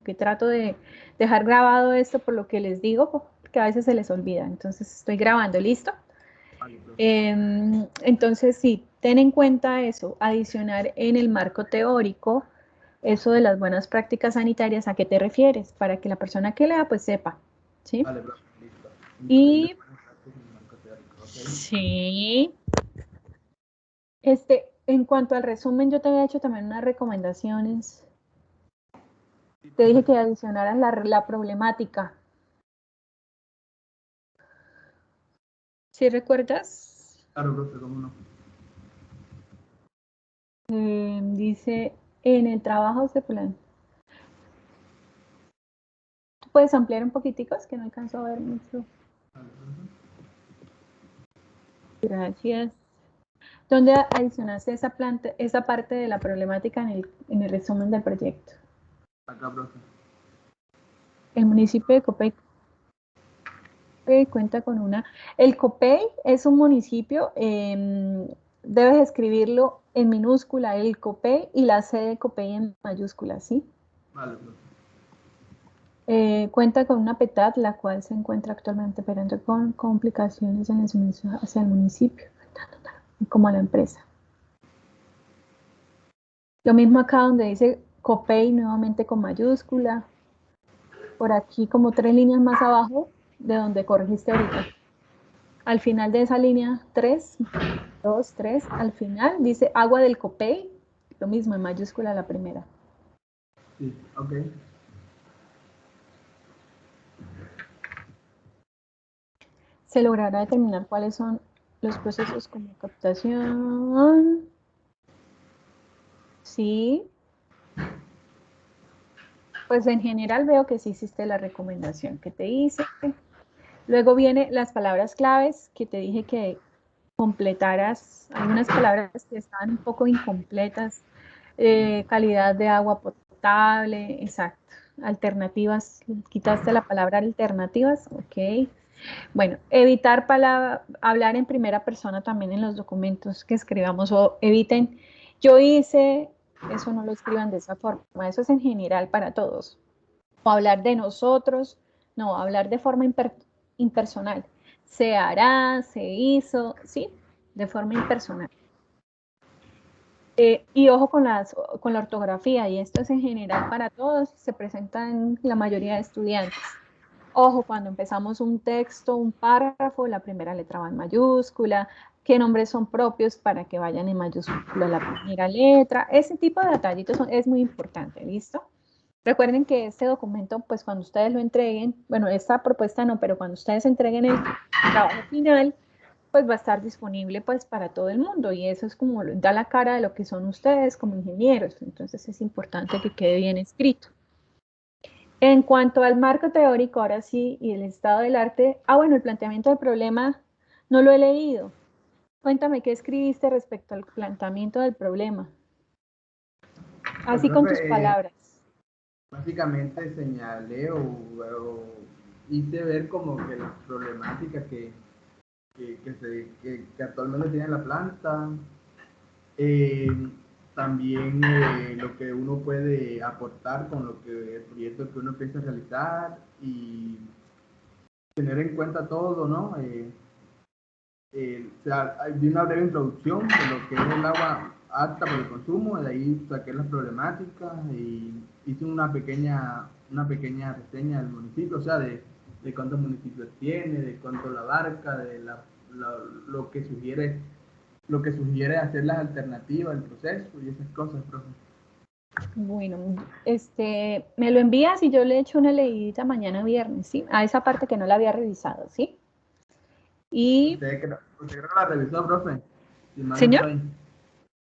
que trato de dejar grabado esto por lo que les digo, porque a veces se les olvida. Entonces estoy grabando, ¿listo? Vale, profe. Entonces sí, ten en cuenta eso, adicionar en el marco teórico eso de las buenas prácticas sanitarias, ¿a qué te refieres? Para que la persona que lea pues sepa, ¿sí? Vale, profe, listo. Incluir las Y buenas prácticas en el marco teórico, ¿ok? sí, en cuanto al resumen, yo te había hecho también unas recomendaciones. Sí, Te dije profe. que adicionaras la problemática. ¿Sí recuerdas? Claro, profe, cómo no. Dice, en el trabajo se plan. ¿Tú puedes ampliar un poquitico? Es que no alcanzo a ver mucho. Vale, profe. Gracias. ¿Dónde adicionaste esa parte de la problemática en el resumen del proyecto? Acá, profe. El municipio de Copey cuenta con una... El Copey es un municipio, debes escribirlo en minúscula, el Copey, y la C de Copey en mayúscula, ¿sí? Vale, profe. Cuenta con una PETAD, la cual se encuentra actualmente operando con complicaciones en el suministro hacia el municipio, como a la empresa. Lo mismo acá donde dice Copey, nuevamente con mayúscula. Por aquí como 3 líneas más abajo de donde corregiste ahorita. Al final de esa línea 3, 2, 3, al final dice agua del Copey, lo mismo en mayúscula la primera. Sí, ok. Se logrará determinar cuáles son los procesos como captación. Sí, pues en general veo que sí hiciste la recomendación que te hice. Luego vienen las palabras claves que te dije que completaras algunas palabras que estaban un poco incompletas. Calidad de agua potable, exacto. Alternativas, quitaste la palabra alternativas, ok. Bueno, evitar hablar en primera persona también en los documentos que escribamos o eviten, yo hice, eso no lo escriban de esa forma, eso es en general para todos. O hablar de nosotros, no, hablar de forma impersonal. Se hará, se hizo, ¿sí? De forma impersonal. Y ojo con la ortografía, y esto es en general para todos, se presenta en la mayoría de estudiantes. Ojo, cuando empezamos un texto, un párrafo, la primera letra va en mayúscula, qué nombres son propios para que vayan en mayúscula la primera letra, ese tipo de detallitos es muy importante, ¿listo? Recuerden que este documento, pues cuando ustedes lo entreguen, bueno, esta propuesta no, pero cuando ustedes entreguen el trabajo final, pues va a estar disponible pues para todo el mundo y eso es como da la cara de lo que son ustedes como ingenieros, entonces es importante que quede bien escrito. En cuanto al marco teórico, ahora sí, y el estado del arte, bueno, el planteamiento del problema no lo he leído. Cuéntame qué escribiste respecto al planteamiento del problema, Pues, así con tus profe, palabras. básicamente señalé o hice ver como que las problemáticas que actualmente tiene la planta, eh, también lo que uno puede aportar con lo que el proyecto que uno piensa realizar y tener en cuenta todo, ¿no? O sea, di una breve introducción de lo que es el agua apta para el consumo, de ahí saqué las problemáticas y hice una pequeña reseña del municipio, o sea, de cuántos municipios tiene, de cuánto la abarca, de lo lo que sugiere hacer las alternativas, el proceso y esas cosas, profe. Bueno, me lo envías y yo le echo una leidita mañana viernes, ¿sí? A esa parte que no la había revisado, ¿sí? Y, Usted creo que la revisó, profe, si mal no señor, estoy.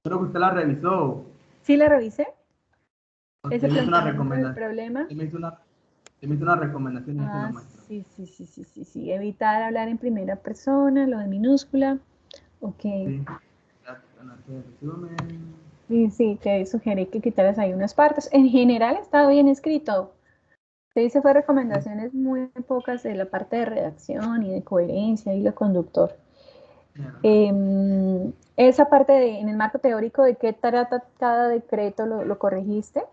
Creo que usted la revisó. sí la revisé, ese Usted me hizo una planteamiento del recomendación. problema. Usted me hizo una recomendación y ya se lo Ah, muestro. sí, sí, sí, sí, sí, sí. Evitar hablar en primera persona, lo de minúscula. Ok. Sí. Bueno, este resumen. Sí, sí, te sugerí que quitaras ahí unas partes. En general está bien escrito. Te hice fue Sí. recomendaciones muy pocas de la parte de redacción y de coherencia y lo conductor. Claro. Esa parte en el marco teórico de qué trata cada decreto lo corregiste.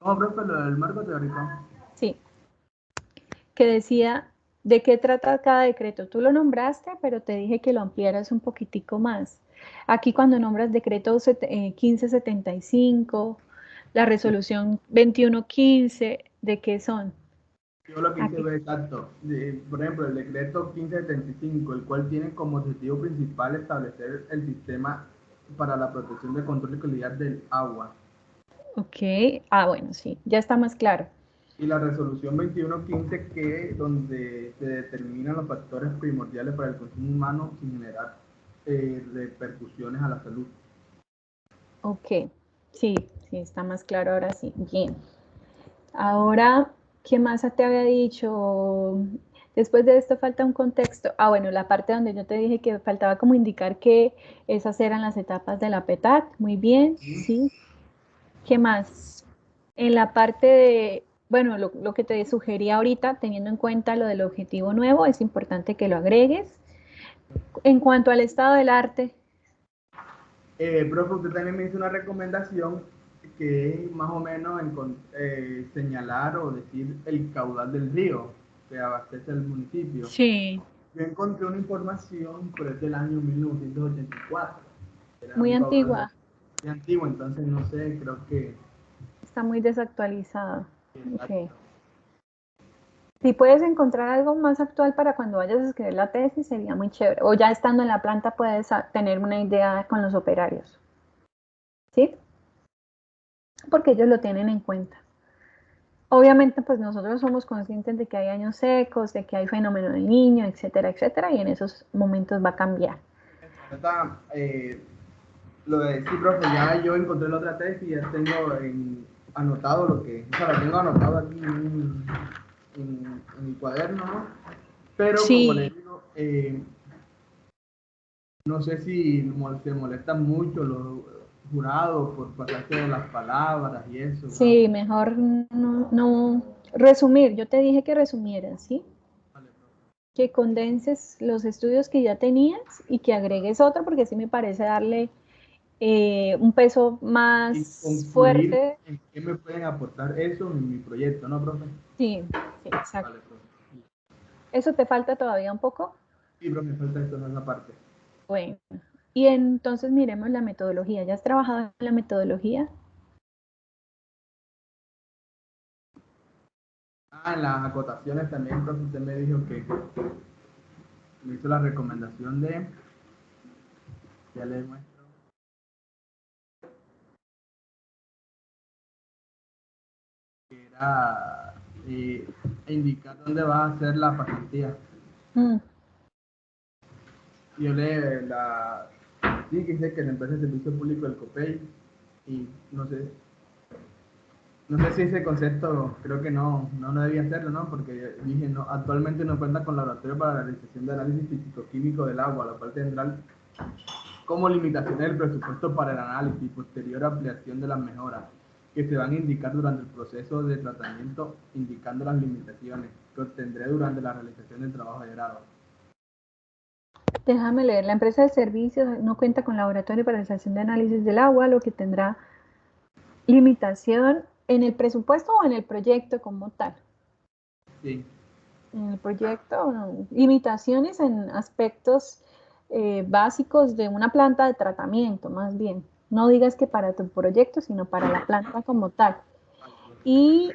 ¿Cómo, profe, lo del marco teórico? Sí, que decía de qué trata cada decreto. Tú lo nombraste, pero te dije que lo ampliaras un poquitico más. Aquí cuando nombras decreto 1575, la resolución 2115, ¿de qué son? Yo lo que hice Aquí. fue exacto. Por ejemplo, el decreto 1575, el cual tiene como objetivo principal establecer el sistema para la protección del control y calidad del agua. Ok, bueno, sí, ya está más claro. Y la resolución 2115, que donde se determinan los factores primordiales para el consumo humano sin generar repercusiones a la salud. Ok, sí, sí, está más claro ahora sí. Bien. Ahora, ¿qué más te había dicho? Después de esto falta un contexto. Bueno, la parte donde yo te dije que faltaba como indicar que esas eran las etapas de la PETAC. Muy bien, sí. ¿Qué más? En la parte de, bueno, lo que te sugería ahorita, teniendo en cuenta lo del objetivo nuevo, es importante que lo agregues. En cuanto al estado del arte, Profe, usted también me hizo una recomendación que es más o menos señalar o decir el caudal del río que abastece el municipio. sí, Yo encontré una información, pero es del año 1984. Era muy un caudal antigua, muy antiguo, entonces no sé, creo que... está muy desactualizada. Ok. Exacto. Si puedes encontrar algo más actual para cuando vayas a escribir la tesis, sería muy chévere. O ya estando en la planta puedes tener una idea con los operarios, ¿sí? Porque ellos lo tienen en cuenta. Obviamente, pues nosotros somos conscientes de que hay años secos, de que hay fenómeno del niño, etcétera, etcétera, y en esos momentos va a cambiar. Ahorita, lo de sí, profe, ya yo encontré la otra tesis y ya tengo anotado lo que, o sea, lo tengo anotado aquí en mi cuaderno, ¿no? Pero como le Sí, digo, no sé si se molestan mucho los jurados por pasarse de las palabras y eso, ¿no? sí, mejor no resumir. Yo te dije que resumieras, ¿sí? Vale, profe. Que condenses los estudios que ya tenías y que agregues otro, porque sí me parece darle un peso Y más concluir fuerte. en qué me pueden aportar eso en mi proyecto, ¿no, profe? Sí, sí, exacto. Vale, profe. ¿Eso te falta todavía un poco? Sí, profe, me falta esto en esa parte. Bueno, y entonces miremos la metodología. ¿Ya has trabajado en la metodología? En las acotaciones también, profe, usted me dijo que me hizo la recomendación de, ya le muestro, que era indicar dónde va a ser la pasantía. Mm, Yo sí que dice que la empresa de servicio público del COPEI, y no sé si ese concepto, creo que no debía hacerlo, ¿no? Porque dije, no, actualmente no cuenta con laboratorio para la realización de análisis físico-químico del agua, lo cual tendrá como limitación el presupuesto para el análisis y posterior ampliación de las mejoras que se van a indicar durante el proceso de tratamiento, indicando las limitaciones que obtendré durante la realización del trabajo de grado. Déjame leer. La empresa de servicios no cuenta con laboratorio para realización de análisis del agua, lo que tendrá limitación en el presupuesto o en el proyecto como tal. Sí, En el proyecto, no, limitaciones en aspectos básicos de una planta de tratamiento, más bien. No digas que para tu proyecto, sino para la planta como tal. Y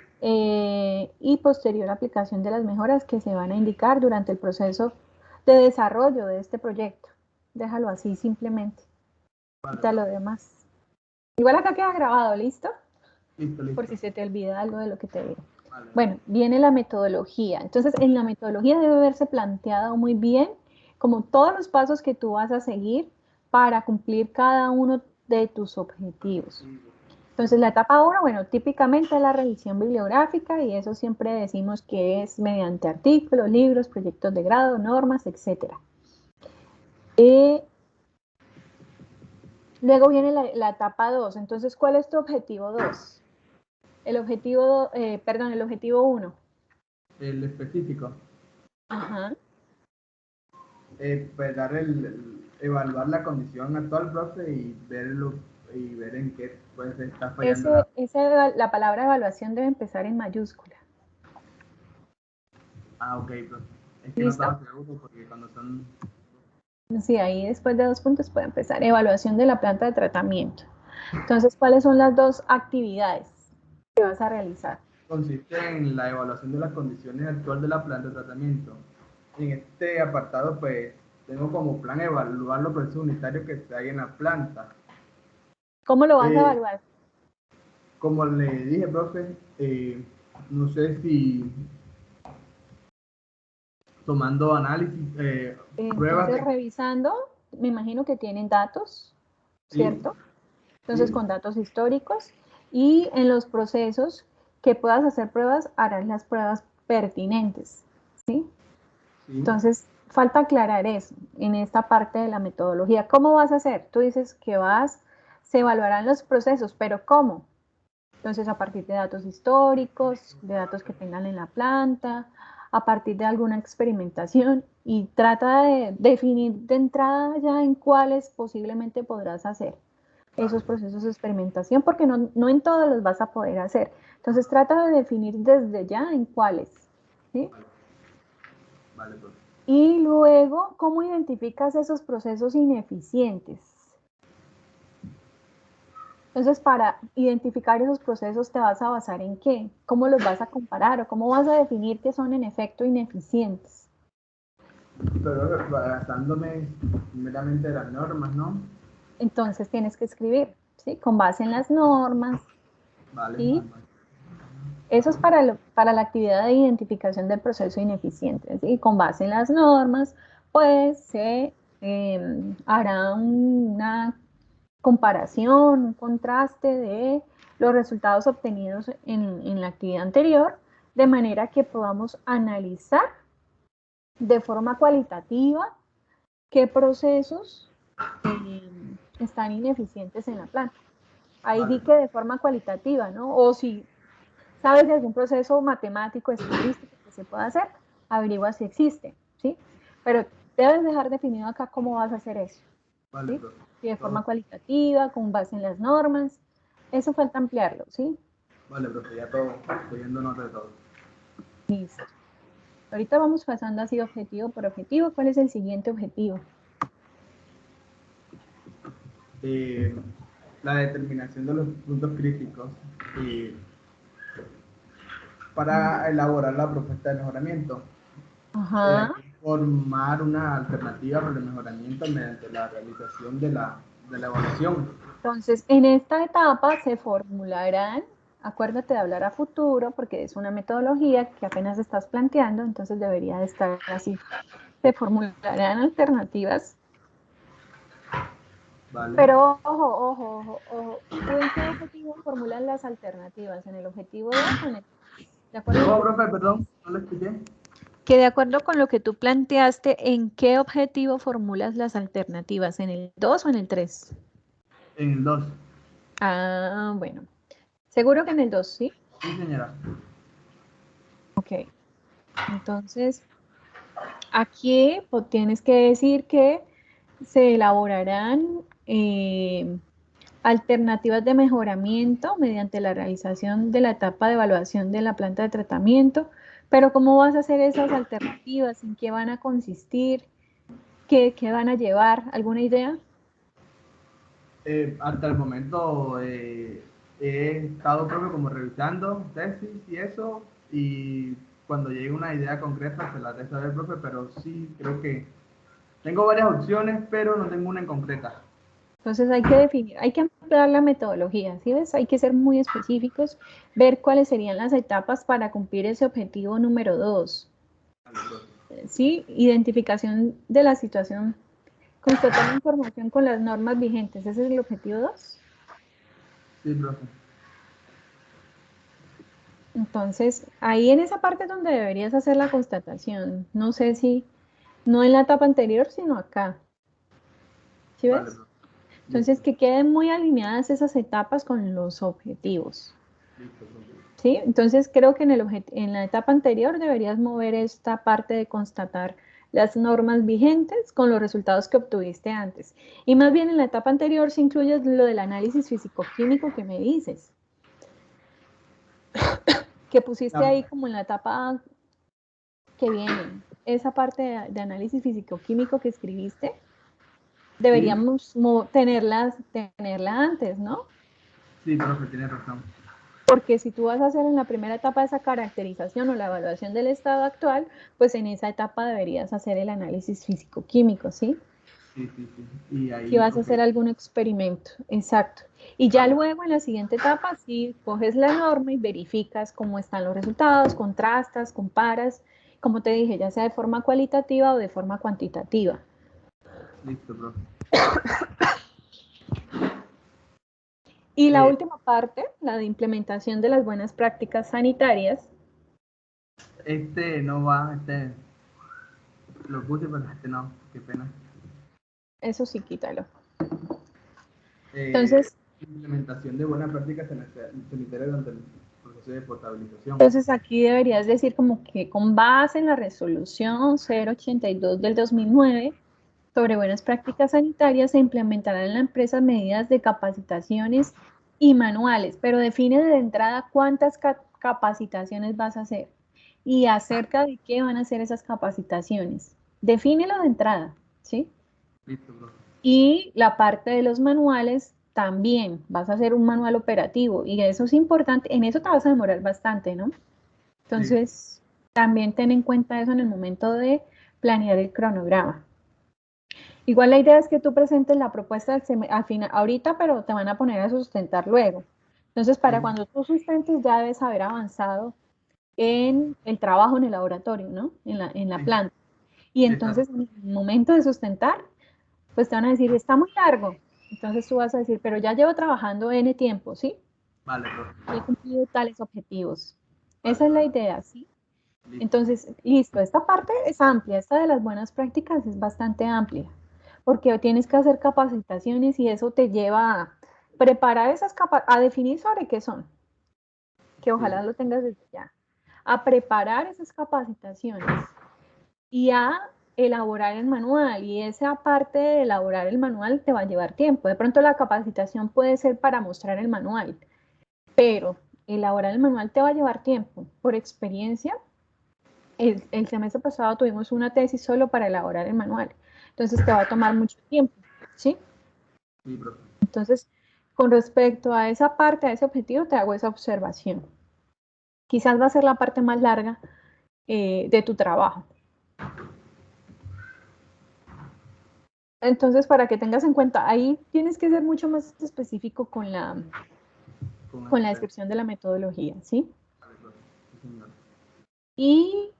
posterior aplicación de las mejoras que se van a indicar durante el proceso de desarrollo de este proyecto. Déjalo así simplemente. vale, Quita lo profe. demás. Igual acá queda grabado, ¿listo? Listo, Por listo. si se te olvida algo de lo que te digo. Vale, vale. Bueno, viene la metodología. Entonces, en la metodología debe haberse planteado muy bien como todos los pasos que tú vas a seguir para cumplir cada uno de tus objetivos. Entonces, la etapa 1, bueno, típicamente es la revisión bibliográfica y eso siempre decimos que es mediante artículos, libros, proyectos de grado, normas, etc. Luego viene la etapa 2. Entonces, ¿cuál es tu objetivo 2? El objetivo 1. El específico. Ajá. Pues evaluar la condición actual, profe, y ver y ver en qué puede ser, está fallando La palabra evaluación debe empezar en mayúscula. Ok, profe. Es que no ¿Listo? estaba seguro porque cuando son... Sí, ahí después de 2 puntos puede empezar. Evaluación de la planta de tratamiento. Entonces, ¿cuáles son las 2 actividades que vas a realizar? Consiste en la evaluación de las condiciones actuales de la planta de tratamiento. En este apartado, pues, tengo como plan evaluar los procesos unitarios que hay en la planta. ¿Cómo lo vas a Eh, evaluar? Como le dije, profe, no sé si tomando análisis, pruebas Entonces, de... revisando, me imagino que tienen datos, Sí, ¿cierto? Entonces, sí, con datos históricos y en los procesos que puedas hacer pruebas, harás las pruebas pertinentes, ¿sí? sí. Entonces, falta aclarar eso en esta parte de la metodología. ¿Cómo vas a hacer? Tú dices que se evaluarán los procesos, pero ¿cómo? Entonces, a partir de datos históricos, de datos que tengan en la planta, a partir de alguna experimentación y trata de definir de entrada ya en cuáles posiblemente podrás hacer esos procesos de experimentación, porque no en todos los vas a poder hacer. Entonces, trata de definir desde ya en cuáles, ¿sí? Vale, profe. Y luego, ¿cómo identificas esos procesos ineficientes? Entonces, para identificar esos procesos, ¿te vas a basar en qué? ¿Cómo los vas a comparar o cómo vas a definir que son en efecto ineficientes? Pero basándome meramente en las normas, ¿no? Entonces, tienes que escribir, ¿sí? Con base en las normas, Vale, ¿sí? vale. Eso es para la actividad de identificación del proceso ineficiente, ¿sí? Con base en las normas, pues se hará una comparación, un contraste de los resultados obtenidos en la actividad anterior, de manera que podamos analizar de forma cualitativa qué procesos están ineficientes en la planta. Ahí Vale, di que de forma cualitativa, ¿no? O si sabes de algún proceso matemático, estadístico que se pueda hacer, averigua si existe, ¿sí? Pero debes dejar definido acá cómo vas a hacer eso, vale, ¿sí? profe. Si de Todo. forma cualitativa, con base en las normas, eso falta ampliarlo, ¿sí? Vale, profe, ya todo, estoy viendo nota de todo. Listo. Ahorita vamos pasando así objetivo por objetivo. ¿Cuál es el siguiente objetivo? Eh, la determinación de los puntos críticos para elaborar la propuesta de mejoramiento. Ajá. Aquí formar una alternativa para el mejoramiento mediante la realización de la evaluación. Entonces, en esta etapa se formularán, acuérdate de hablar a futuro, porque es una metodología que apenas estás planteando, entonces debería de estar así. Se formularán alternativas, Vale. pero ojo. ¿Tú en qué objetivo formulas las alternativas? ¿En el objetivo 2 o en el 3? ¿De acuerdo a lo ¿Cómo, que tú profe? Perdón, no lo escuché. Que de acuerdo con lo que tú planteaste, ¿en qué objetivo formulas las alternativas? ¿En el 2 o en el 3? En el 2. Ah, bueno. Seguro que en el 2, ¿sí? Sí, señora. Ok. Entonces, aquí pues, tienes que decir que se elaborarán alternativas de mejoramiento mediante la realización de la etapa de evaluación de la planta de tratamiento. Pero ¿cómo vas a hacer esas alternativas? ¿En qué van a consistir? ¿Qué van a llevar? ¿Alguna idea? Hasta el momento he estado propio como revisando tesis y eso, y cuando llegue una idea concreta se la haré saber, profe, pero sí creo que tengo varias opciones, pero no tengo una en concreta. Entonces hay que definir, hay que ampliar la metodología, ¿sí ves? Hay que ser muy específicos, ver cuáles serían las etapas para cumplir ese objetivo número 2, Vale, profe. ¿sí? Identificación de la situación, constatar la información con las normas vigentes, ese es el objetivo 2. Sí, profe. Entonces, ahí en esa parte es donde deberías hacer la constatación, no sé si, no en la etapa anterior, sino acá, ¿sí Vale, ves? profe. Entonces, Listo. que queden muy alineadas esas etapas con los objetivos. Listo, profe. ¿Sí? Entonces creo que en la etapa anterior deberías mover esta parte de constatar las normas vigentes con los resultados que obtuviste antes. Y más bien en la etapa anterior se incluye lo del análisis físico-químico que me dices, que pusiste ahí como en la etapa que viene. Esa parte de análisis físico-químico que escribiste, deberíamos tenerla antes, ¿no? Sí, profe, tiene razón. Porque si tú vas a hacer en la primera etapa esa caracterización o la evaluación del estado actual, pues en esa etapa deberías hacer el análisis físico-químico, ¿sí? Sí, sí, sí. Y Si ahí, vas a ok. hacer algún experimento, exacto. Y ya Vale. luego en la siguiente etapa, sí, coges la norma y verificas cómo están los resultados, contrastas, comparas, como te dije, ya sea de forma cualitativa o de forma cuantitativa. Listo, profe. Y la Eh, última parte, la de implementación de las buenas prácticas sanitarias. este no va, este lo puse, pero este no, qué pena. Eso sí, quítalo. Eh, Entonces, Implementación de buenas prácticas sanitarias durante el proceso de potabilización. Entonces aquí deberías decir como que con base en la resolución 082 del 2009 sobre buenas prácticas sanitarias se implementarán en la empresa medidas de capacitaciones y manuales, pero define de entrada cuántas capacitaciones vas a hacer y acerca de qué van a ser esas capacitaciones. Defínelo de entrada, ¿sí? Listo, profe. Y la parte de los manuales también, vas a hacer un manual operativo y eso es importante, en eso te vas a demorar bastante, ¿no? Sí, Entonces, también ten en cuenta eso en el momento de planear el cronograma. Igual la idea es que tú presentes la propuesta al final, ahorita, pero te van a poner a sustentar luego. Entonces, para sí, cuando tú sustentes ya debes haber avanzado en el trabajo en el laboratorio, ¿no? En la sí, planta. Y exacto. entonces, en el momento de sustentar, pues te van a decir, está muy largo. Entonces tú vas a decir, pero ya llevo trabajando N tiempo, ¿sí? Vale, profe. Y he cumplido tales objetivos. Vale, Esa es la vale. idea, ¿sí? Listo. Entonces, listo, esta parte es amplia, esta de las buenas prácticas es bastante amplia, porque tienes que hacer capacitaciones y eso te lleva a preparar a definir sobre qué son, que Sí, ojalá lo tengas desde ya, a preparar esas capacitaciones y a elaborar el manual. Y esa parte de elaborar el manual te va a llevar tiempo. De pronto la capacitación puede ser para mostrar el manual, pero elaborar el manual te va a llevar tiempo. Por experiencia, el semestre pasado tuvimos una tesis solo para elaborar el manual, entonces te va a tomar mucho tiempo, ¿sí? sí, profe. Entonces, con respecto a esa parte, a ese objetivo, te hago esa observación. Quizás va a ser la parte más larga de tu trabajo. Entonces, para que tengas en cuenta, ahí tienes que ser mucho más específico Con con la este. descripción de la metodología, ¿sí? Vale, profe. Sí, señor. Y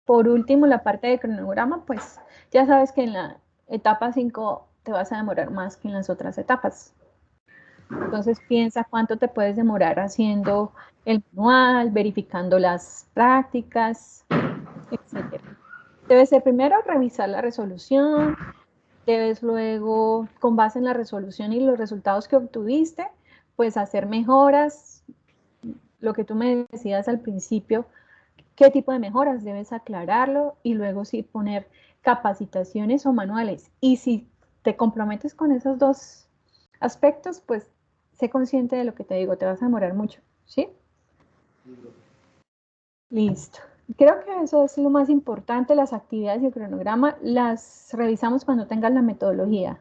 por último, la parte de cronograma, pues ya sabes que en la etapa 5 te vas a demorar más que en las otras etapas. Entonces piensa cuánto te puedes demorar haciendo el manual, verificando las prácticas, etcétera. Debes ser primero revisar la resolución, debes luego, con base en la resolución y los resultados que obtuviste, pues hacer mejoras, lo que tú me decías al principio, qué tipo de mejoras debes aclararlo y luego sí poner capacitaciones o manuales. Y si te comprometes con esos dos aspectos, pues sé consciente de lo que te digo, te vas a demorar mucho, ¿sí? Sí, profe. Listo. Creo que eso es lo más importante, las actividades y el cronograma las revisamos cuando tengas la metodología.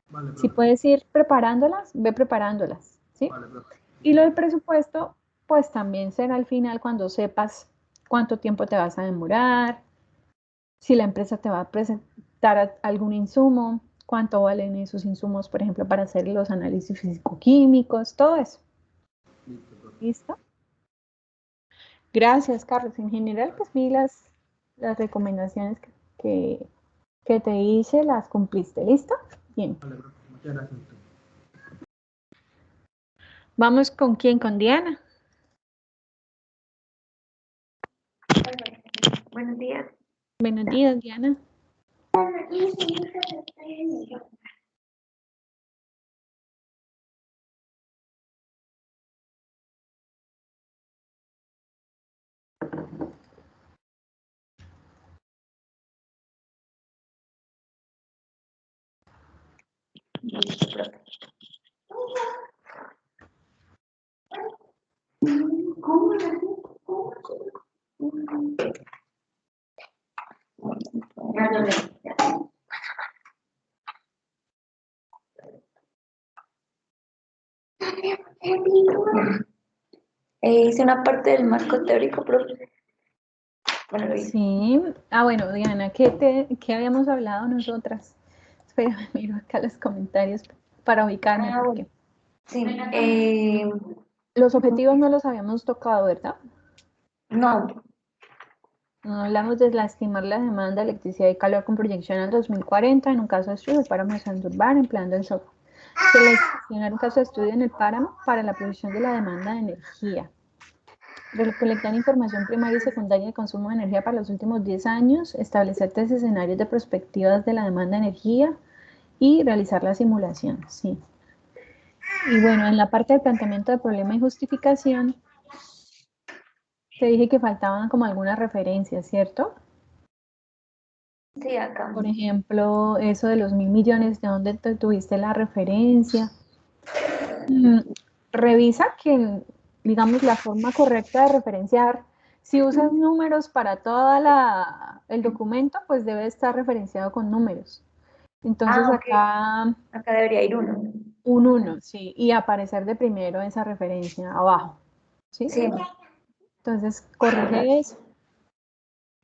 Vale, Si profe. puedes ir preparándolas, ve preparándolas, ¿sí? Vale, profe. Sí, Y lo del señor. presupuesto, pues también será al final cuando sepas cuánto tiempo te vas a demorar, si la empresa te va a presentar algún insumo, cuánto valen esos insumos, por ejemplo, para hacer los análisis físico-químicos, todo eso. Listo, profe. ¿Listo? Gracias, Carlos. En general, pues vi las recomendaciones que, que te hice, las cumpliste. ¿Listo? Bien. Vale, profe. Muchas gracias. ¿Vamos con quién? ¿Con Diana? Buenos días. Buenos días, Diana. Listo, profe. Hice una parte del marco teórico, profe. Bueno, lo hice. Sí. Bueno, Diana, ¿qué habíamos hablado nosotras? Espérame, miro acá los comentarios para ubicarme, porque Sí, los objetivos no los habíamos tocado, ¿verdad? no, No hablamos de estimar la demanda de electricidad y calor con proyección al 2040 en un caso de estudio del páramo de Santurbán empleando el software. Seleccionar un caso de estudio en el páramo para la provisión de la demanda de energía. Recolectar información primaria y secundaria de consumo de energía para los últimos 10 años, establecer 3 escenarios de perspectivas de la demanda de energía y realizar la simulación. Sí. Y bueno, en la parte del planteamiento de problema y justificación, te dije que faltaban como algunas referencias, ¿cierto? sí, acá. Por ejemplo, eso de los 1.000 millones, ¿de dónde tuviste la referencia? Revisa que, digamos, la forma correcta de referenciar, si usas números para todo el documento, pues debe estar referenciado con números. Entonces Ok. acá Acá debería ir uno. un 1, sí, y aparecer de primero esa referencia abajo, ¿sí? Sí. Entonces corrige eso.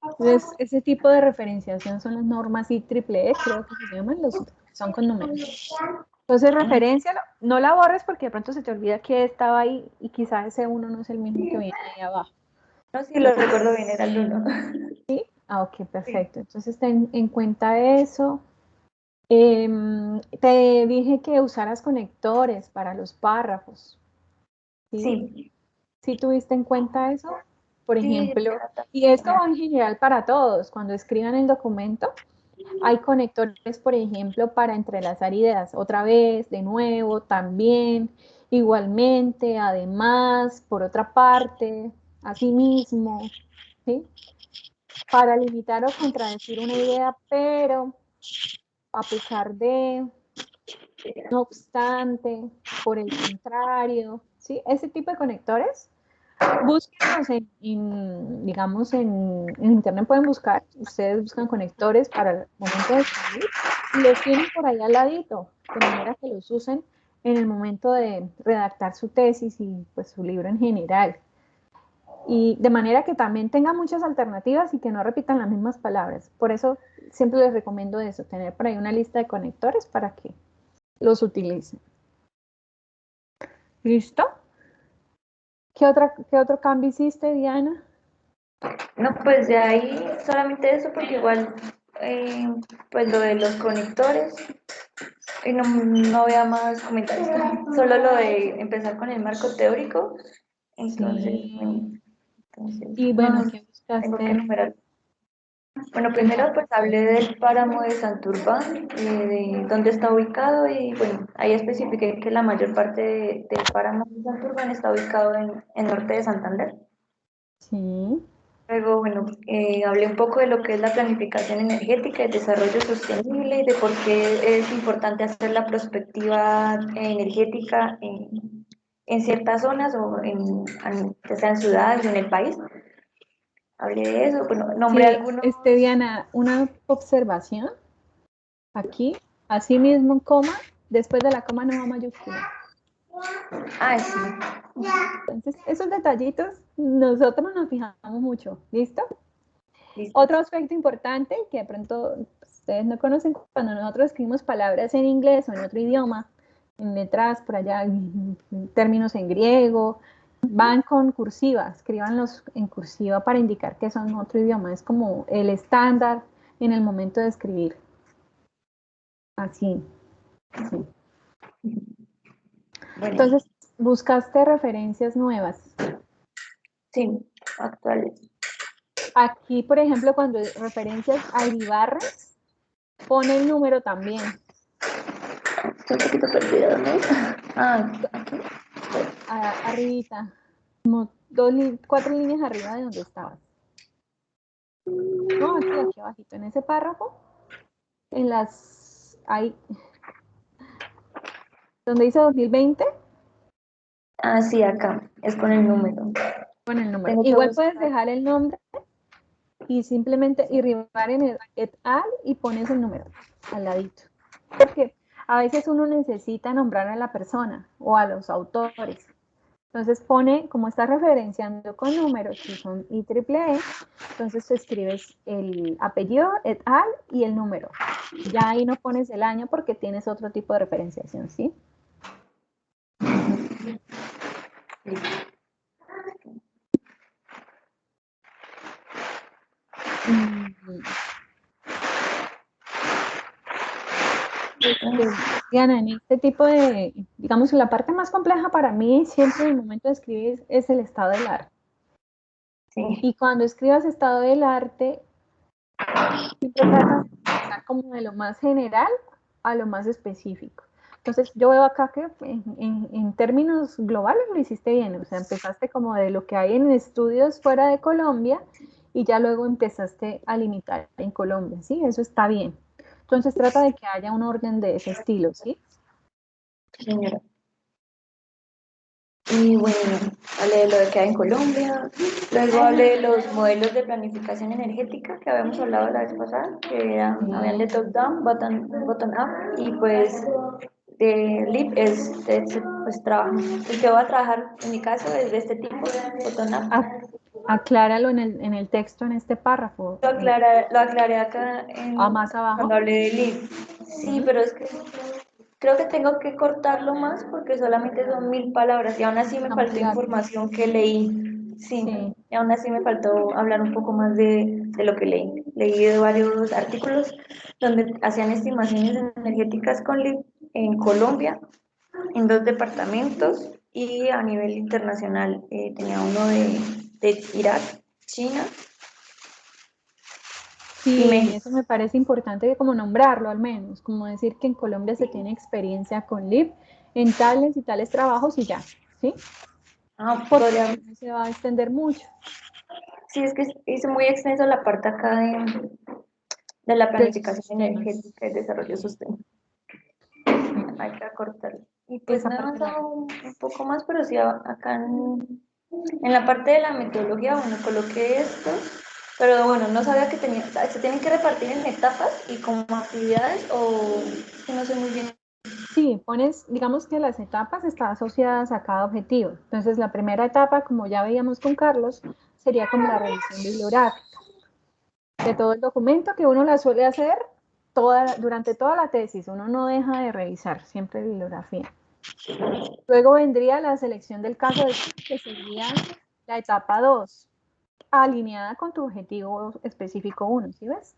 Entonces, ese tipo de referenciación son las normas IEEE, creo que se llaman, son con números. Entonces, referéncialo, no la borres porque de pronto se te olvida que estaba ahí y quizás ese 1 no es el mismo que viene ahí abajo. No, sí lo recuerdo bien, era el 1. ¿Sí? Ok, perfecto. Entonces, ten en cuenta eso. Te dije que usaras conectores para los párrafos. ¿Sí? Sí. ¿Sí tuviste en cuenta eso? Por Sí, ejemplo, y esto va en general para todos, cuando escriban el documento, hay conectores, por ejemplo, para entrelazar ideas, otra vez, de nuevo, también, igualmente, además, por otra parte, asimismo, ¿sí? Para limitar o contradecir una idea, pero, a pesar de, no obstante, por el contrario, ¿sí? Ese tipo de conectores. Búsquenlos digamos, en internet pueden buscar, ustedes buscan conectores para el momento de escribir y los tienen por ahí al ladito, de manera que los usen en el momento de redactar su tesis y pues su libro en general. Y de manera que también tengan muchas alternativas y que no repitan las mismas palabras. Por eso siempre les recomiendo eso, tener por ahí una lista de conectores para que los utilicen. ¿Listo? ¿Qué otro cambio hiciste, Diana? No, pues de ahí solamente eso, porque igual, pues lo de los conectores, no había más comentarios, solo lo de empezar con el marco teórico, entonces, Sí. bueno, entonces, Y bueno, ¿qué tengo que buscaste? enumerar. Bueno, En primero pues hablé del páramo de Santurbán, de dónde está ubicado y bueno, ahí especifiqué que la mayor parte del páramo de Santurbán está ubicado en norte de Santander. Sí, Luego, bueno, hablé un poco de lo que es la planificación energética y desarrollo sostenible y de por qué es importante hacer la prospectiva energética en ciertas zonas o ya sea en ciudades o en el país. Hablé de eso, bueno, nombré sí, algunos. Diana, una observación aquí, así mismo, coma, después de la coma no va mayúscula. Ah, sí. Entonces, esos detallitos nosotros nos fijamos mucho, ¿listo? Listo. Otro aspecto importante que de pronto ustedes no conocen, cuando nosotros escribimos palabras en inglés o en otro idioma, en letras por allá, en términos en griego, van con cursiva, escríbanlos en cursiva para indicar que son otro idioma, es como el estándar en el momento de escribir. Así, sí. Bueno, Entonces, buscaste referencias nuevas. sí, actuales. Aquí, por ejemplo, cuando referencias a Iribarren, pone el número también. Estoy un poquito perdida, ¿no? Ah, aquí. Arribita, como 4 líneas arriba de donde estabas. No, aquí abajito, en ese párrafo, ahí, donde dice 2020, Ah, sí, acá, es con el número. con el número. Tengo que Igual puedes buscar. dejar el nombre y simplemente irribar en el et al y pones el número al ladito. Porque a veces uno necesita nombrar a la persona o a los autores. Entonces pone, como está referenciando con números que son IEEE, entonces tú escribes el apellido, et al y el número. Ya ahí no pones el año porque tienes otro tipo de referenciación, ¿sí? Diana, en este tipo de, digamos, la parte más compleja para mí siempre en el momento de escribir es el estado del arte. Sí, Y cuando escribas estado del arte, siempre trata de pasar como de lo más general a lo más específico. Entonces, yo veo acá que en términos globales lo hiciste bien, o sea, empezaste como de lo que hay en estudios fuera de Colombia y ya luego empezaste a limitar en Colombia, ¿sí? Eso está bien. Entonces, trata de que haya un orden de ese estilo, ¿sí? señora. Y bueno, hablé de lo de que hay en Colombia, luego hablé de los modelos de planificación energética que habíamos hablado la vez pasada, que habían de top-down, bottom-up, y pues de LEAP pues trabajo. El que voy a trabajar en mi caso es de este tipo, bottom-up. Acláralo en el texto, en este párrafo, Lo aclaré acá más cuando abajo. hablé de LEAP. Sí, Ujú. pero es que creo que tengo que cortarlo más porque solamente son 1000 palabras y aún así me Está muy faltó largo. información que leí. Sí, Sí. y aún así me faltó hablar un poco más de lo que leí. Leí de varios artículos donde hacían estimaciones energéticas con LEED en Colombia, en 2 departamentos y a nivel internacional. Tenía uno de Irak, China y Sí, México. eso me parece importante como nombrarlo al menos, como decir que en Colombia se tiene experiencia con LIP en tales y tales trabajos y ya, ¿sí? Ah, Porque podría, si no se va a extender mucho. sí, es que hice muy extenso la parte acá de la De esos planificación sistemas. energética y desarrollo Sí. sostenible. Hay que acortarlo. Y pues Esa no he parte la... avanzado un poco más, pero sí acá en la parte de la metodología, bueno, coloqué esto, pero bueno, no sabía que se tienen que repartir en etapas y como actividades o que no sé muy bien. Sí, pones, digamos que las etapas están asociadas a cada objetivo. Entonces, la primera etapa, como ya veíamos con Carlos, sería como la revisión bibliográfica de todo el documento que uno la suele hacer durante toda la tesis. Uno no deja de revisar, siempre bibliografía. Luego vendría la selección del caso de estudio, que sería la etapa 2, alineada con tu objetivo específico 1, ¿sí ves?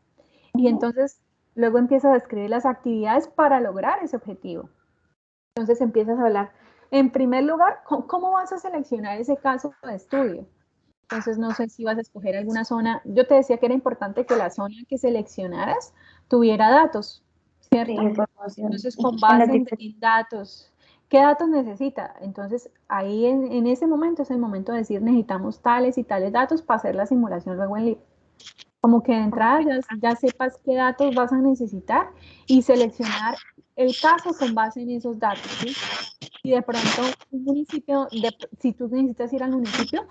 Y entonces luego empiezas a escribir las actividades para lograr ese objetivo. Entonces empiezas a hablar, en primer lugar, ¿cómo vas a seleccionar ese caso de estudio? Entonces no sé si vas a escoger alguna zona. Yo te decía que era importante que la zona que seleccionaras tuviera datos, Sí, ¿cierto? información Entonces, con en las base diferentes. en datos, ¿qué datos necesita? Entonces, ahí en ese momento es el momento de decir necesitamos tales y tales datos para hacer la simulación luego en LIP. Como que de entrada ya sepas qué datos vas a necesitar y seleccionar el caso con base en esos datos, ¿sí? Y de pronto un municipio, si tú necesitas ir al municipio,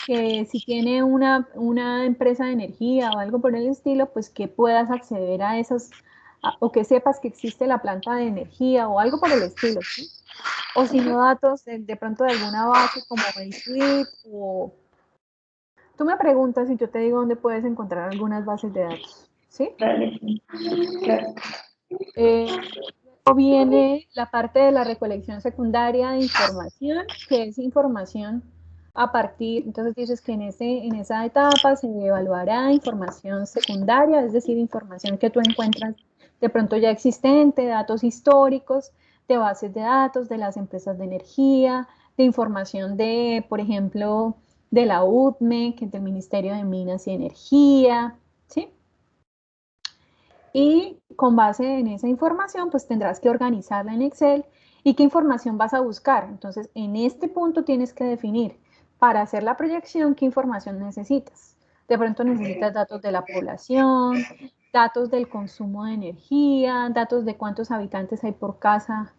que si tiene una empresa de energía o algo por el estilo, pues que puedas acceder a esas, o que sepas que existe la planta de energía o algo por el estilo, ¿sí? O si no, datos de pronto de alguna base como el suite o... Tú me preguntas y yo te digo dónde puedes encontrar algunas bases de datos, ¿sí? Dale, claro. Luego viene la parte de la recolección secundaria de información, que es información a partir, entonces dices que en esa etapa se evaluará información secundaria, es decir, información que tú encuentras de pronto ya existente, datos históricos, de bases de datos, de las empresas de energía, de información de, por ejemplo, de la UTME, que es del Ministerio de Minas y Energía, ¿sí? Y con base en esa información, pues tendrás que organizarla en Excel y qué información vas a buscar. Entonces, en este punto tienes que definir para hacer la proyección qué información necesitas. De pronto necesitas datos de la población, datos del consumo de energía, datos de cuántos habitantes hay por casa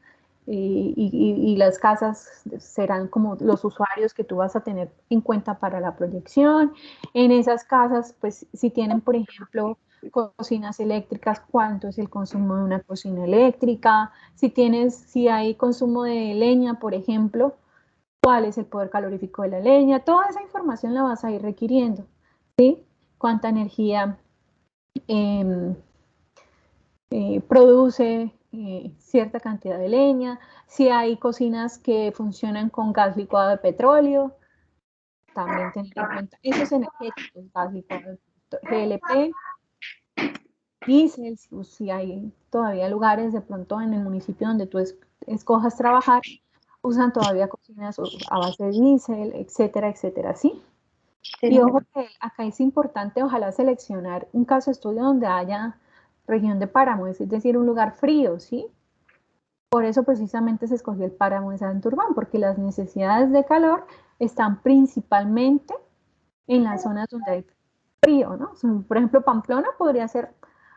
y las casas serán como los usuarios que tú vas a tener en cuenta para la proyección. En esas casas, pues si tienen, por ejemplo, cocinas eléctricas, cuánto es el consumo de una cocina eléctrica, si hay consumo de leña, por ejemplo, cuál es el poder calorífico de la leña, toda esa información la vas a ir requiriendo, ¿sí? Cuánta energía eh, produce cierta cantidad de leña, si hay cocinas que funcionan con gas licuado de petróleo, también tener en cuenta esos energéticos, gas licuado de GLP, diésel, si hay todavía lugares de pronto en el municipio donde tú escojas trabajar, usan todavía cocinas a base de diésel, etcétera, etcétera, ¿sí? Y ojo que acá es importante, ojalá seleccionar un caso de estudio donde haya región de páramo, es decir, un lugar frío, ¿sí? Por eso precisamente se escogió el páramo de Santurbán, porque las necesidades de calor están principalmente en las zonas donde hay frío, ¿no? Por ejemplo, Pamplona podría ser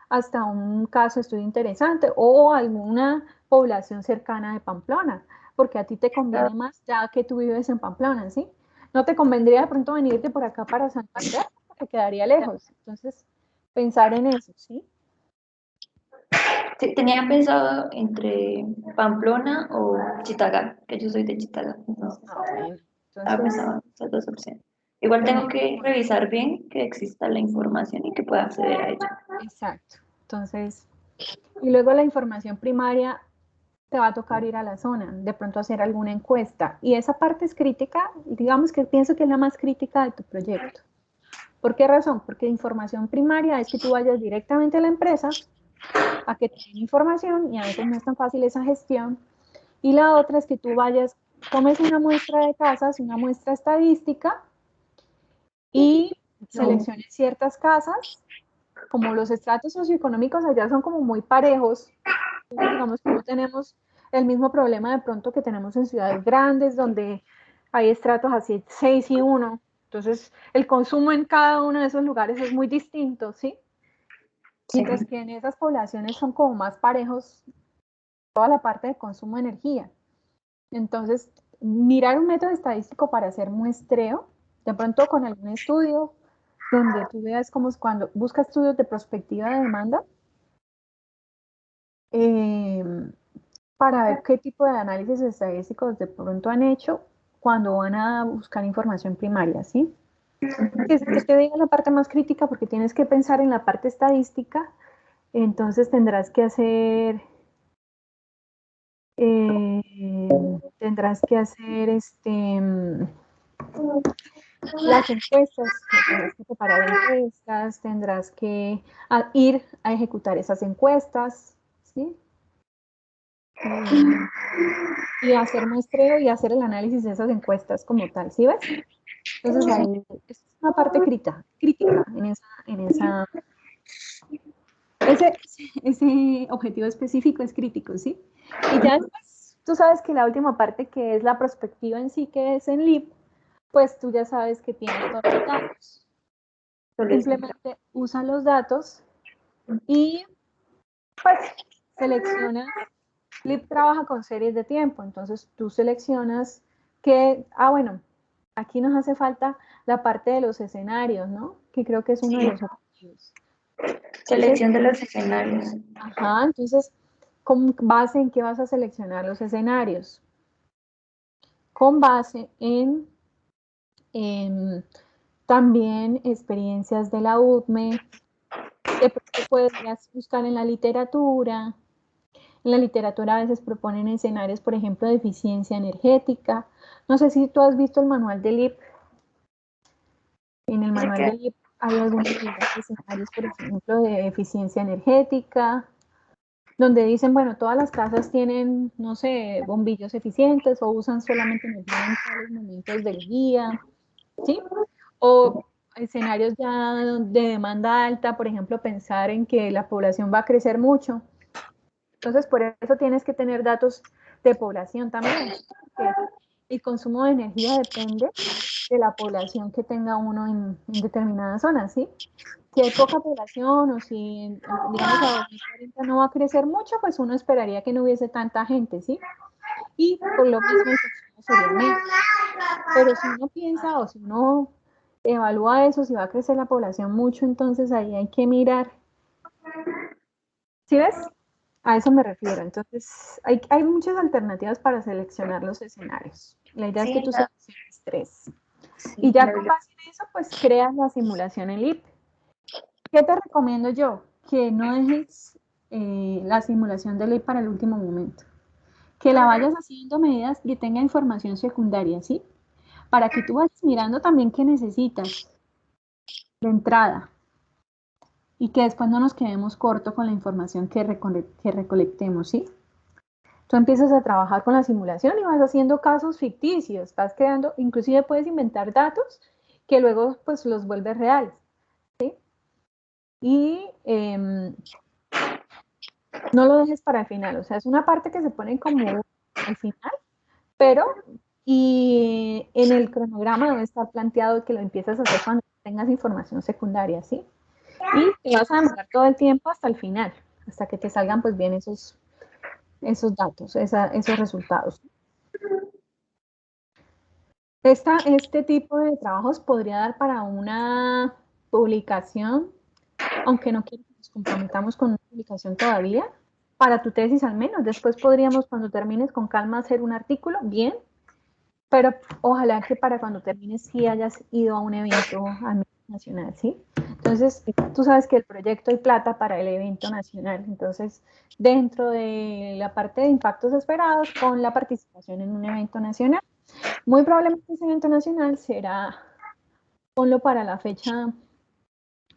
hasta un caso de estudio interesante o alguna población cercana de Pamplona, porque a ti te conviene más ya que tú vives en Pamplona, ¿sí? No te convendría de pronto venirte por acá para Santander, porque quedaría lejos. Entonces, pensar en eso, ¿sí? Sí, tenía pensado entre Pamplona o Chitagá, que yo soy de Chitagá, entonces Bueno, estaba entonces, pensando en esas dos opciones. Igual tengo que revisar bien que exista la información y que pueda acceder a ella. exacto. Entonces, y luego la información primaria te va a tocar ir a la zona, de pronto hacer alguna encuesta. Y esa parte es crítica, digamos que pienso que es la más crítica de tu proyecto. ¿Por qué razón? Porque información primaria es que tú vayas directamente a la empresa a que te den información y a veces no es tan fácil esa gestión. Y la otra es que tú vayas, tomes una muestra de casas, una muestra estadística y selecciones ciertas casas, como los estratos socioeconómicos allá son como muy parejos, digamos que no tenemos el mismo problema de pronto que tenemos en ciudades grandes donde hay estratos así 6 y 1. Entonces, el consumo en cada uno de esos lugares es muy distinto, ¿sí? Sí. Mientras que en esas poblaciones son como más parejos toda la parte de consumo de energía. Entonces, mirar un método estadístico para hacer muestreo, de pronto con algún estudio donde tú veas cómo es cuando busca estudios de prospectiva de demanda, eh, para ver qué tipo de análisis estadísticos de pronto han hecho cuando van a buscar información primaria, ¿sí? Que te digo la parte más crítica porque tienes que pensar en la parte estadística, entonces tendrás que hacer las encuestas, tendrás que preparar encuestas, tendrás que ir a ejecutar esas encuestas, ¿sí? Y hacer muestreo y hacer el análisis de esas encuestas como tal, ¿sí ves? Entonces ahí es una parte crítica ese objetivo específico es crítico, ¿sí? Y ya después, tú sabes que la última parte que es la prospectiva en sí, que es en LEAP, pues tú ya sabes que tienes todos los datos. Simplemente usa los datos y pues seleccionas. LEAP trabaja con series de tiempo, entonces tú seleccionas bueno, aquí nos hace falta la parte de los escenarios, ¿no? Que creo que es uno de los objetivos. Selección de los escenarios. Ajá, entonces, ¿con base en qué vas a seleccionar los escenarios? Con base en también experiencias de la UTME, de pronto podrías buscar en la literatura. En la literatura a veces proponen escenarios, por ejemplo, de eficiencia energética. No sé si tú has visto el manual de LEAP. En el manual de LEAP hay algunos escenarios, por ejemplo, de eficiencia energética, donde dicen, bueno, todas las casas tienen, no sé, bombillos eficientes o usan solamente energía en tales momentos del día, ¿sí? O escenarios ya de demanda alta, por ejemplo, pensar en que la población va a crecer mucho. Entonces, por eso tienes que tener datos de población también, porque el consumo de energía depende de la población que tenga uno en determinadas zonas, ¿sí? Si hay poca población o si, digamos, a 2040 no va a crecer mucho, pues uno esperaría que no hubiese tanta gente, ¿sí? y por lo mismo el consumo sería menos. Pero si uno piensa o si uno evalúa eso, si va a crecer la población mucho, entonces ahí hay que mirar. ¿Sí ves? A eso me refiero. Entonces, hay muchas alternativas para seleccionar los escenarios. La idea es que tú selecciones 3. Y ya con base en eso, pues creas la simulación en LEAP. ¿Qué te recomiendo yo? Que no dejes la simulación de LEAP para el último momento. Que la vayas haciendo a medida que tenga información secundaria, ¿sí? Para que tú vayas mirando también qué necesitas de entrada y que después no nos quedemos corto con la información que recolectemos, ¿sí? Tú empiezas a trabajar con la simulación y vas haciendo casos ficticios, vas creando, inclusive puedes inventar datos que luego pues los vuelves reales, ¿sí? Y no lo dejes para el final, o sea, es una parte que se pone como al final, pero y en el cronograma debe estar planteado que lo empiezas a hacer cuando tengas información secundaria, ¿sí? Y te vas a demorar todo el tiempo hasta el final, hasta que te salgan pues bien esos datos, esos resultados. Este tipo de trabajos podría dar para una publicación, aunque no quiero que nos comprometamos con una publicación todavía, para tu tesis al menos. Después podríamos, cuando termines con calma, hacer un artículo, bien, pero ojalá que para cuando termines sí hayas ido a un evento nacional, ¿sí? Entonces, tú sabes que el proyecto hay plata para el evento nacional, entonces, dentro de la parte de impactos esperados, con la participación en un evento nacional. Muy probablemente ese evento nacional será, ponlo para la fecha,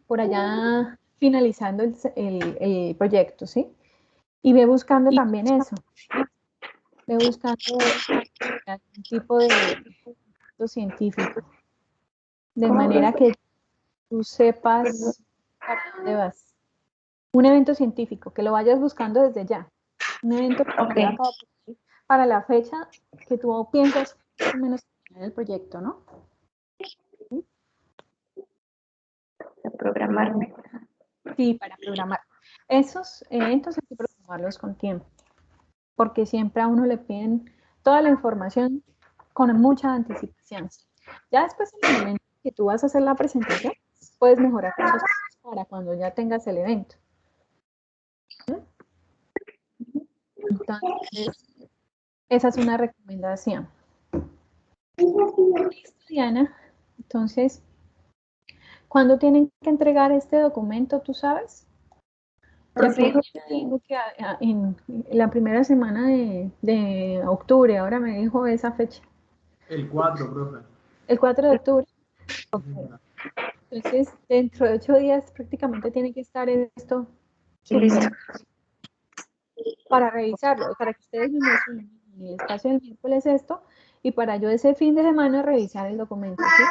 por allá finalizando el proyecto, ¿sí? Y ve buscando también eso, ve buscando algún tipo de científico, de manera que tú sepas para dónde vas. Un evento científico, que lo vayas buscando desde ya. Un evento para la fecha que tú piensas más o menos en el proyecto, ¿no? Para programarme. Sí, para programar. Esos eventos hay que programarlos con tiempo, porque siempre a uno le piden toda la información con mucha anticipación. Ya después, en el momento que tú vas a hacer la presentación, puedes mejorar muchas cosas para cuando ya tengas el evento. Entonces, esa es una recomendación. Listo, Diana. Entonces, ¿cuándo tienen que entregar este documento, tú sabes? Ya dijo que en la primera semana de octubre, ahora me dijo esa fecha. El 4, profe. El 4 de octubre. Okay. Entonces, dentro de 8 días prácticamente tiene que estar esto listo para revisarlo, para que ustedes me muestren en el espacio del miércoles esto y para yo ese fin de semana revisar el documento, ¿sí?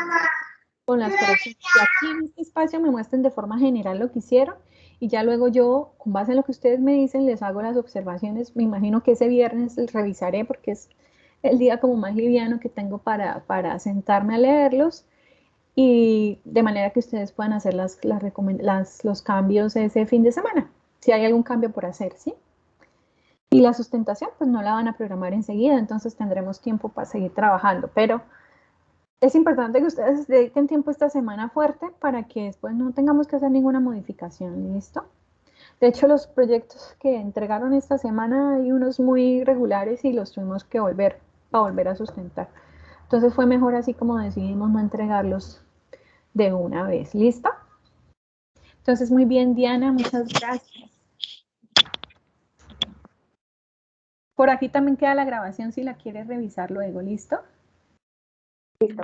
Con las correcciones. Y aquí en este espacio me muestren de forma general lo que hicieron y ya luego yo, con base en lo que ustedes me dicen, les hago las observaciones. Me imagino que ese viernes revisaré porque es el día como más liviano que tengo para sentarme a leerlos y de manera que ustedes puedan hacer los cambios ese fin de semana, si hay algún cambio por hacer, ¿sí? Y la sustentación, pues no la van a programar enseguida, entonces tendremos tiempo para seguir trabajando, pero es importante que ustedes dediquen tiempo esta semana fuerte para que después no tengamos que hacer ninguna modificación, ¿listo? De hecho, los proyectos que entregaron esta semana hay unos muy regulares y los tuvimos que volver a sustentar. Entonces fue mejor así como decidimos no entregarlos de una vez, ¿listo? Entonces, muy bien, Diana, muchas gracias. Por aquí también queda la grabación si la quieres revisar luego, ¿listo? Listo,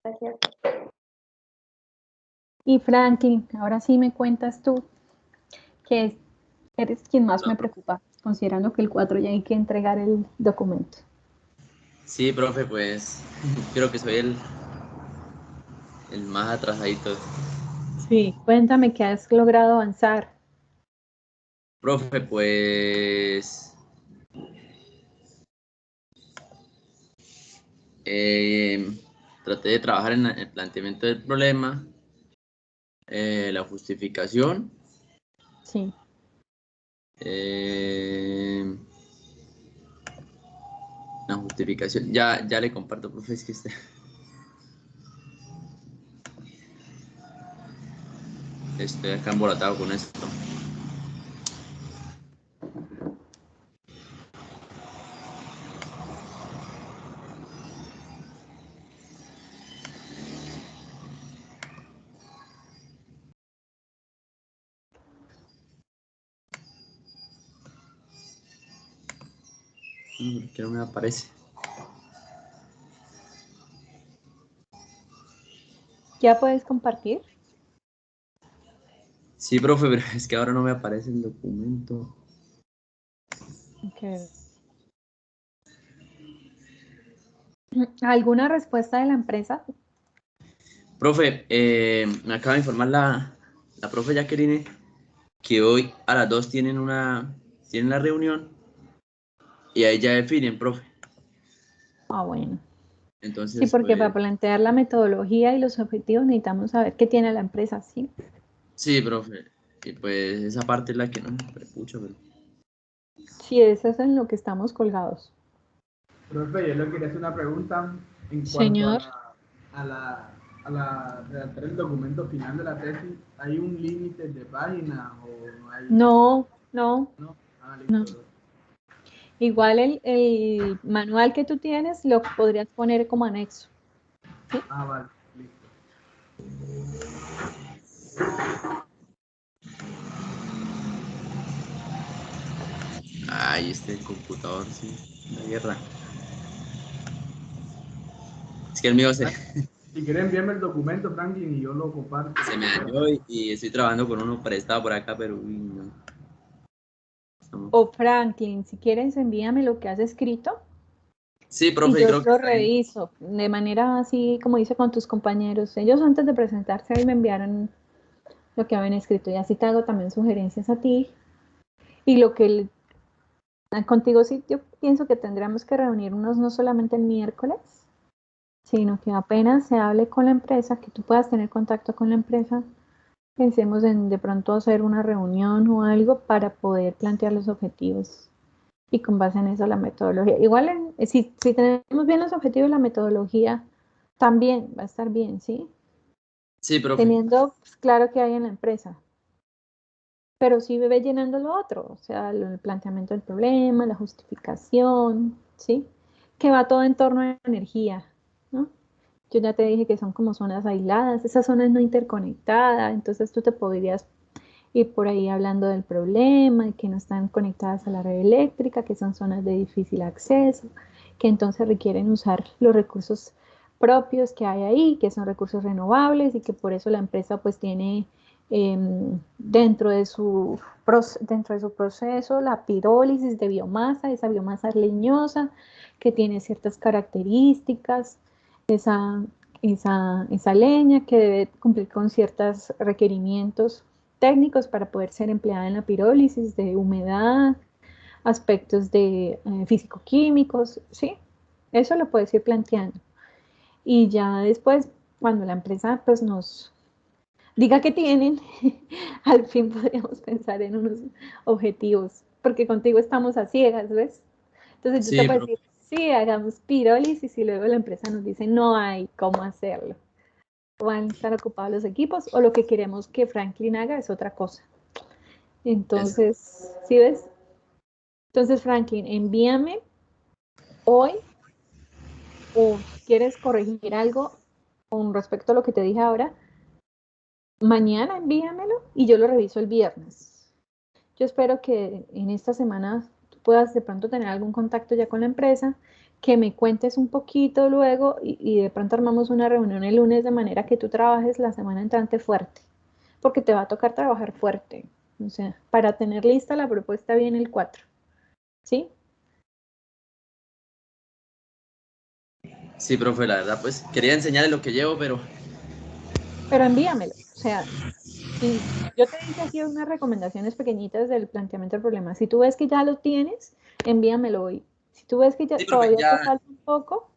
gracias. Y Franklin, ahora sí me cuentas tú, que eres quien más me preocupa, considerando que el 4 ya hay que entregar el documento. Sí, profe, pues creo que soy el más atrasadito. Sí, cuéntame qué has logrado avanzar. Profe, pues traté de trabajar en el planteamiento del problema, la justificación, Sí. justificación. Ya le comparto, profe, es que estoy acá embolatado con esto. Que no me aparece. ¿Ya puedes compartir? Sí, profe, pero es que ahora no me aparece el documento. Okay. ¿Alguna respuesta de la empresa? Profe, me acaba de informar la profe Jacqueline que hoy a las 2 tienen la reunión y ahí ya definen, profe. Ah, bueno. Sí, Entonces, porque para pues, plantear la metodología y los objetivos necesitamos saber qué tiene la empresa, ¿sí? sí, profe. Y pues esa parte es la que no, pucha, pero... Sí, eso es en lo que estamos colgados. Profe, yo le quería hacer una pregunta en cuanto Señor. a redactar el documento final de la tesis. ¿Hay un límite de páginas o no hay? No, no, No. Ah, no. listo. Igual el manual que tú tienes lo podrías poner como anexo. ¿Sí? Ah, vale, listo. Ay, este computador, sí, la guerra. Es que el mío se Si quieren enviarme el documento, Franklin, y yo lo comparto. me dañó y estoy trabajando con uno prestado por acá, pero uy, no. O Franklin, si quieres envíame lo que has escrito Sí, y profe, yo creo que lo está bien. reviso de manera así como hice con tus compañeros. Ellos antes de presentarse ahí me enviaron lo que habían escrito y así te hago también sugerencias a ti. Y lo que contigo sí, yo pienso que tendríamos que reunirnos no solamente el miércoles, sino que apenas se hable con la empresa, que tú puedas tener contacto con la empresa, pensemos en de pronto hacer una reunión o algo para poder plantear los objetivos y con base en eso la metodología. Igual si tenemos bien los objetivos, la metodología también va a estar bien, ¿sí? Sí, profe. Teniendo pues, claro que hay en la empresa. Pero sí ve llenando lo otro, o sea, el planteamiento del problema, la justificación, ¿sí? Que va todo en torno a la energía, ¿no? Yo ya te dije que son como zonas aisladas, esa zona es no interconectada, entonces tú te podrías ir por ahí hablando del problema, de que no están conectadas a la red eléctrica, que son zonas de difícil acceso, que entonces requieren usar los recursos propios que hay ahí, que son recursos renovables y que por eso la empresa pues tiene dentro de su proceso la pirólisis de biomasa, esa biomasa leñosa que tiene ciertas características, esa leña que debe cumplir con ciertos requerimientos técnicos para poder ser empleada en la pirólisis de humedad, aspectos de físico-químicos, ¿sí? Eso lo puedes ir planteando. Y ya después, cuando la empresa pues nos diga que tienen, al fin podríamos pensar en unos objetivos, porque contigo estamos a ciegas, ¿ves? Entonces yo te Sí, puedo profe. decir, sí, hagamos pirólisis y luego la empresa nos dice, no hay cómo hacerlo. Van a estar ocupados los equipos o lo que queremos que Franklin haga es otra cosa. Eso. Entonces, ¿sí ves? Entonces, Franklin, envíame hoy o si quieres corregir algo con respecto a lo que te dije ahora, mañana envíamelo y yo lo reviso el viernes. Yo espero que en esta semana tú puedas de pronto tener algún contacto ya con la empresa, que me cuentes un poquito luego y de pronto armamos una reunión el lunes de manera que tú trabajes la semana entrante fuerte, porque te va a tocar trabajar fuerte, o sea, para tener lista la propuesta bien el 4, ¿sí? Sí, profe, la verdad, pues quería enseñarle lo que llevo, pero Pero envíamelo, o sea, si yo te hice aquí unas recomendaciones pequeñitas del planteamiento del problema, si tú ves que ya lo tienes, envíamelo hoy. Si tú ves que sí, profe, todavía te ya, falta un poco,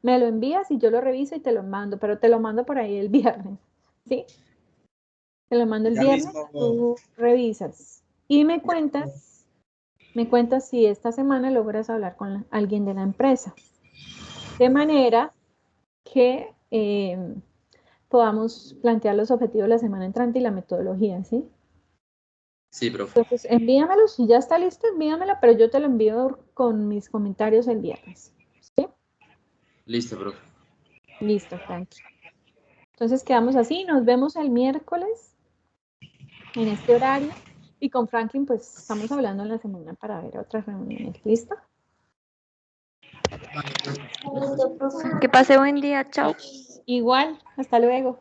me lo envías y yo lo reviso y te lo mando, pero te lo mando por ahí el viernes, ¿sí? Te lo mando el ya viernes, mismo. tú revisas y me cuentas si esta semana logras hablar con alguien de la empresa, de manera que podamos plantear los objetivos la semana entrante y la metodología, ¿sí? Sí, profe. Entonces, envíamelo, si ya está listo, envíamelo, pero yo te lo envío con mis comentarios el viernes, ¿sí? Listo, profe. Listo, Frankie. Entonces quedamos así, nos vemos el miércoles en este horario y con Franklin pues estamos hablando en la semana para ver otras reuniones. ¿Listo? Que pase buen día, chao. Igual, hasta luego.